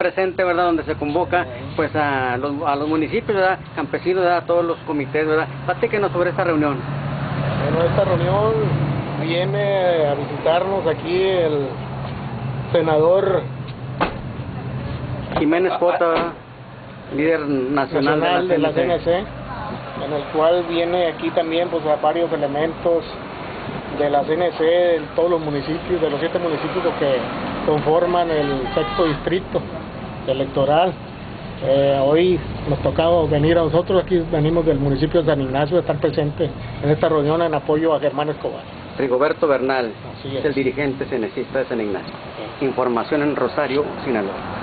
Presente, ¿verdad? Donde se convoca pues a los municipios, ¿verdad? Campesinos, ¿verdad? A todos los comités, ¿verdad? Platíquenos sobre esta reunión. Bueno, esta reunión viene a visitarnos aquí el senador Jiménez Cota, ¿verdad? Líder nacional de la CNC, en el cual viene aquí también pues a varios elementos de la CNC en todos los municipios, de los 7 municipios que conforman el 6º distrito electoral. Hoy nos tocaba venir a nosotros, aquí venimos del municipio de San Ignacio, a estar presentes en esta reunión en apoyo a Germán Escobar. Rigoberto Bernal Así es. el dirigente cenecista de San Ignacio. Información en Rosario, Sinaloa.